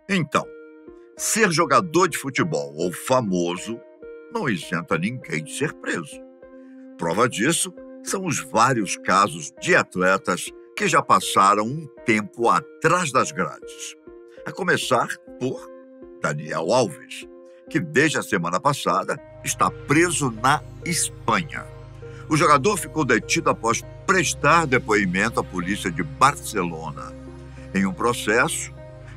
Então, ser jogador de futebol ou famoso não isenta ninguém de ser preso. Prova disso são os vários casos de atletas que já passaram um tempo atrás das grades. A começar por Daniel Alves, que desde a semana passada está preso na Espanha. O jogador ficou detido após prestar depoimento à polícia de Barcelona, em um processo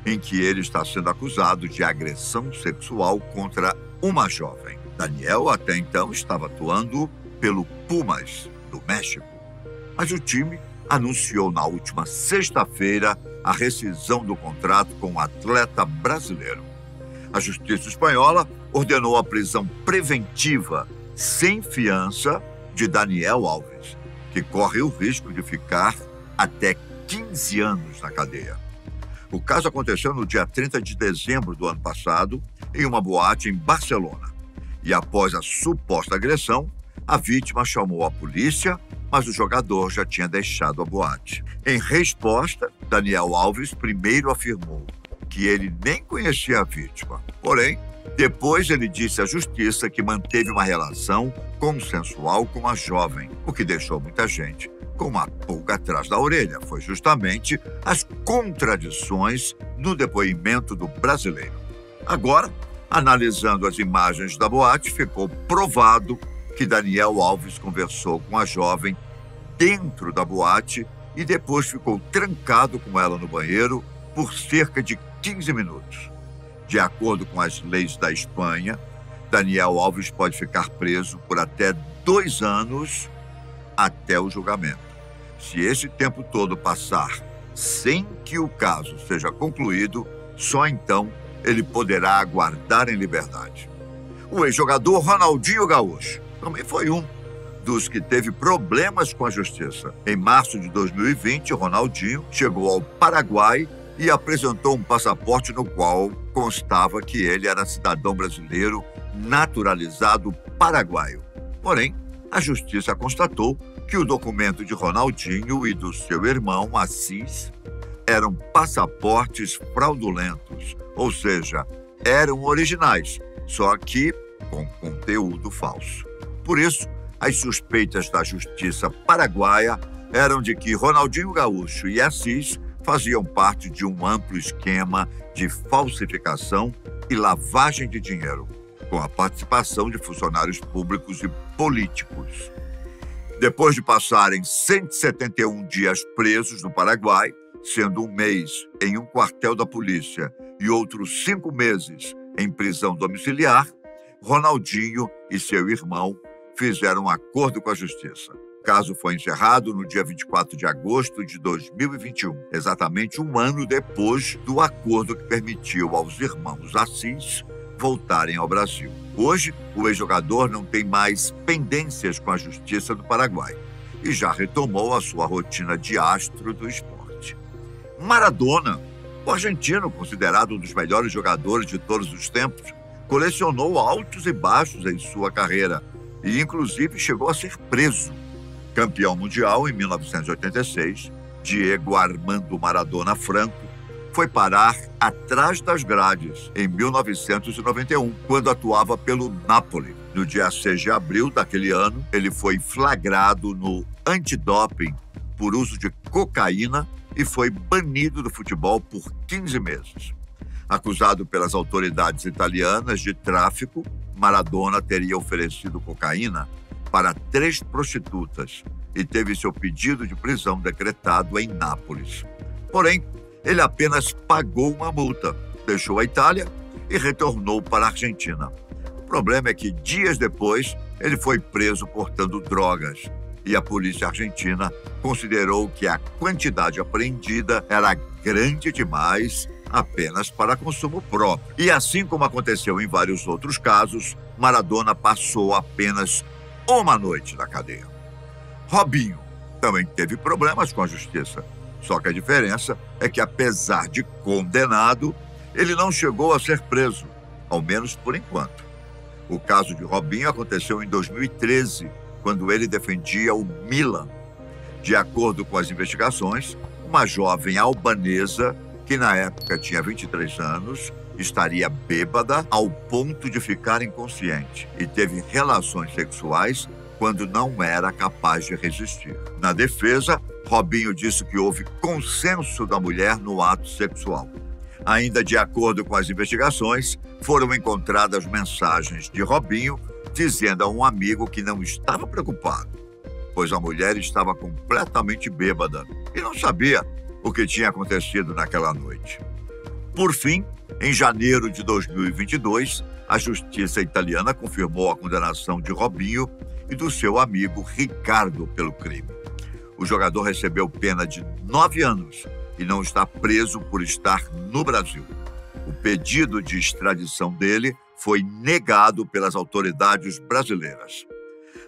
em que ele está sendo acusado de agressão sexual contra uma jovem. Daniel até então estava atuando pelo Pumas, do México, mas o time anunciou na última sexta-feira a rescisão do contrato com o atleta brasileiro. A Justiça Espanhola ordenou a prisão preventiva sem fiança de Daniel Alves, que corre o risco de ficar até 15 anos na cadeia. O caso aconteceu no dia 30 de dezembro do ano passado, em uma boate em Barcelona. E após a suposta agressão, a vítima chamou a polícia, mas o jogador já tinha deixado a boate. Em resposta, Daniel Alves primeiro afirmou que ele nem conhecia a vítima. Porém, depois ele disse à justiça que manteve uma relação consensual com a jovem, o que deixou muita gente com uma pulga atrás da orelha. Foi justamente as contradições no depoimento do brasileiro. Agora, analisando as imagens da boate, ficou provado que Daniel Alves conversou com a jovem dentro da boate e depois ficou trancado com ela no banheiro por cerca de 15 minutos. De acordo com as leis da Espanha, Daniel Alves pode ficar preso por até 2 anos até o julgamento. Se esse tempo todo passar sem que o caso seja concluído, só então ele poderá aguardar em liberdade. O ex-jogador Ronaldinho Gaúcho também foi um dos que teve problemas com a justiça. Em março de 2020, Ronaldinho chegou ao Paraguai e apresentou um passaporte no qual constava que ele era cidadão brasileiro naturalizado paraguaio. Porém, a justiça constatou que o documento de Ronaldinho e do seu irmão, Assis, eram passaportes fraudulentos, ou seja, eram originais, só que com conteúdo falso. Por isso, as suspeitas da justiça paraguaia eram de que Ronaldinho Gaúcho e Assis faziam parte de um amplo esquema de falsificação e lavagem de dinheiro, com a participação de funcionários públicos e políticos. Depois de passarem 171 dias presos no Paraguai, sendo 1 mês em um quartel da polícia e outros 5 meses em prisão domiciliar, Ronaldinho e seu irmão fizeram um acordo com a justiça. O caso foi encerrado no dia 24 de agosto de 2021, exatamente 1 ano depois do acordo que permitiu aos irmãos Assis voltarem ao Brasil. Hoje, o ex-jogador não tem mais pendências com a justiça do Paraguai e já retomou a sua rotina de astro do esporte. Maradona, o argentino, considerado um dos melhores jogadores de todos os tempos, colecionou altos e baixos em sua carreira e, inclusive, chegou a ser preso. Campeão mundial em 1986, Diego Armando Maradona Franco foi parar atrás das grades em 1991, quando atuava pelo Napoli. No dia 6 de abril daquele ano, ele foi flagrado no antidoping por uso de cocaína e foi banido do futebol por 15 meses. Acusado pelas autoridades italianas de tráfico, Maradona teria oferecido cocaína para 3 prostitutas e teve seu pedido de prisão decretado em Nápoles. Porém, ele apenas pagou uma multa, deixou a Itália e retornou para a Argentina. O problema é que, dias depois, ele foi preso portando drogas e a polícia argentina considerou que a quantidade apreendida era grande demais apenas para consumo próprio. E assim como aconteceu em vários outros casos, Maradona passou apenas 1 noite na cadeia. Robinho também teve problemas com a justiça. Só que a diferença é que, apesar de condenado, ele não chegou a ser preso, ao menos por enquanto. O caso de Robinho aconteceu em 2013, quando ele defendia o Milan. De acordo com as investigações, uma jovem albanesa que na época tinha 23 anos, estaria bêbada ao ponto de ficar inconsciente e teve relações sexuais quando não era capaz de resistir. Na defesa, Robinho disse que houve consenso da mulher no ato sexual. Ainda de acordo com as investigações, foram encontradas mensagens de Robinho dizendo a um amigo que não estava preocupado, pois a mulher estava completamente bêbada e não sabia o que tinha acontecido naquela noite. Por fim, em janeiro de 2022, a justiça italiana confirmou a condenação de Robinho e do seu amigo Ricardo pelo crime. O jogador recebeu pena de 9 anos e não está preso por estar no Brasil. O pedido de extradição dele foi negado pelas autoridades brasileiras.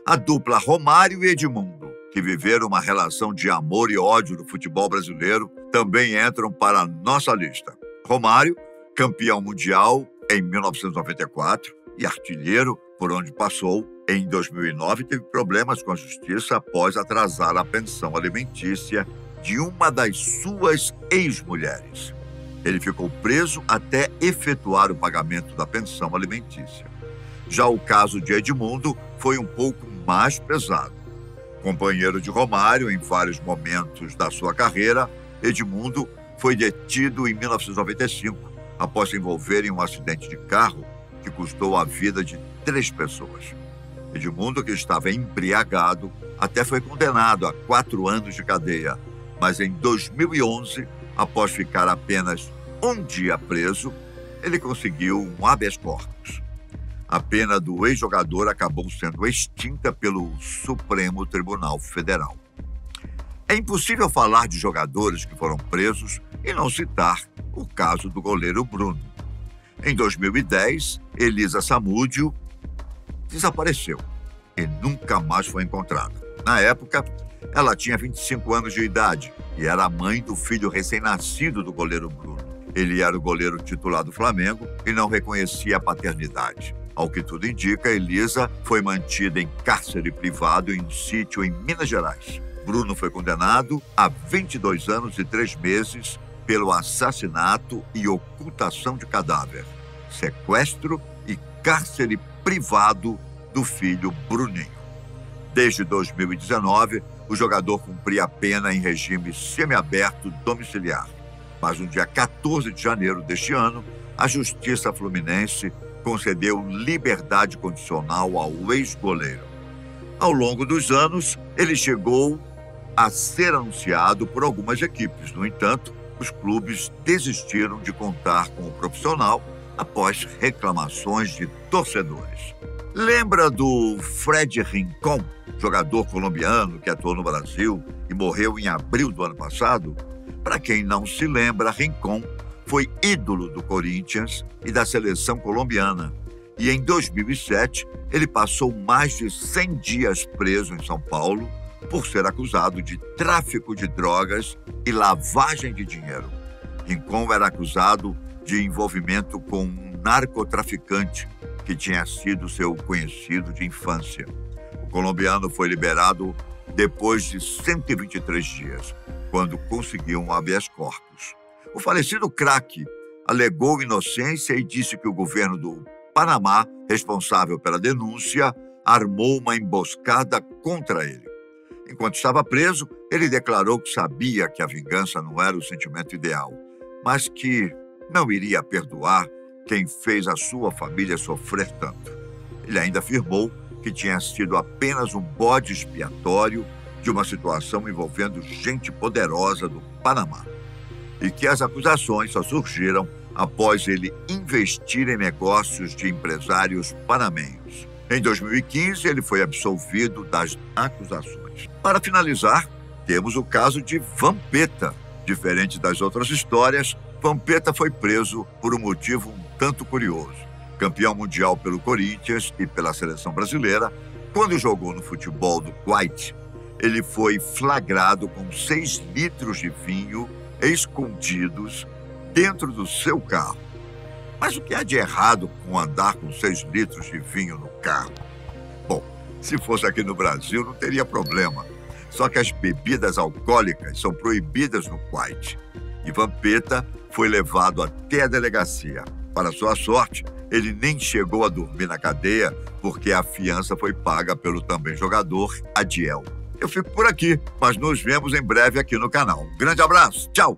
A dupla Romário e Edmundo, que viveram uma relação de amor e ódio no futebol brasileiro, também entram para a nossa lista. Romário, campeão mundial em 1994 e artilheiro por onde passou, em 2009 teve problemas com a justiça após atrasar a pensão alimentícia de uma das suas ex-mulheres. Ele ficou preso até efetuar o pagamento da pensão alimentícia. Já o caso de Edmundo foi um pouco mais pesado. Companheiro de Romário em vários momentos da sua carreira, Edmundo foi detido em 1995 após se envolver em um acidente de carro que custou a vida de 3 pessoas. Edmundo, que estava embriagado, até foi condenado a 4 anos de cadeia, mas em 2011, após ficar apenas um dia preso, ele conseguiu um habeas corpus. A pena do ex-jogador acabou sendo extinta pelo Supremo Tribunal Federal. É impossível falar de jogadores que foram presos e não citar o caso do goleiro Bruno. Em 2010, Elisa Samúdio desapareceu e nunca mais foi encontrada. Na época, ela tinha 25 anos de idade e era a mãe do filho recém-nascido do goleiro Bruno. Ele era o goleiro titular do Flamengo e não reconhecia a paternidade. Ao que tudo indica, Elisa foi mantida em cárcere privado em um sítio em Minas Gerais. Bruno foi condenado a 22 anos e 3 meses pelo assassinato e ocultação de cadáver, sequestro e cárcere privado do filho Bruninho. Desde 2019, o jogador cumpria a pena em regime semiaberto domiciliar. Mas no dia 14 de janeiro deste ano, a Justiça Fluminense concedeu liberdade condicional ao ex-goleiro. Ao longo dos anos, ele chegou a ser anunciado por algumas equipes. No entanto, os clubes desistiram de contar com o profissional após reclamações de torcedores. Lembra do Fred Rincón, jogador colombiano que atuou no Brasil e morreu em abril do ano passado? Para quem não se lembra, Rincón foi ídolo do Corinthians e da seleção colombiana. E em 2007, ele passou mais de 100 dias preso em São Paulo por ser acusado de tráfico de drogas e lavagem de dinheiro. Rincón era acusado de envolvimento com um narcotraficante que tinha sido seu conhecido de infância. O colombiano foi liberado depois de 123 dias, quando conseguiu um habeas corpus. O falecido craque alegou inocência e disse que o governo do Panamá, responsável pela denúncia, armou uma emboscada contra ele. Enquanto estava preso, ele declarou que sabia que a vingança não era o sentimento ideal, mas que não iria perdoar quem fez a sua família sofrer tanto. Ele ainda afirmou que tinha sido apenas um bode expiatório de uma situação envolvendo gente poderosa do Panamá e que as acusações só surgiram após ele investir em negócios de empresários panamenhos. Em 2015, ele foi absolvido das acusações. Para finalizar, temos o caso de Vampeta. Diferente das outras histórias, Vampeta foi preso por um motivo um tanto curioso. Campeão mundial pelo Corinthians e pela seleção brasileira, quando jogou no futebol do Kuwait, ele foi flagrado com 6 litros de vinho escondidos dentro do seu carro. Mas o que há de errado com andar com 6 litros de vinho no carro? Bom, se fosse aqui no Brasil não teria problema. Só que as bebidas alcoólicas são proibidas no Kuwait. E Vampeta foi levado até a delegacia. Para sua sorte, ele nem chegou a dormir na cadeia porque a fiança foi paga pelo também jogador Adiel. Eu fico por aqui, mas nos vemos em breve aqui no canal. Grande abraço, tchau!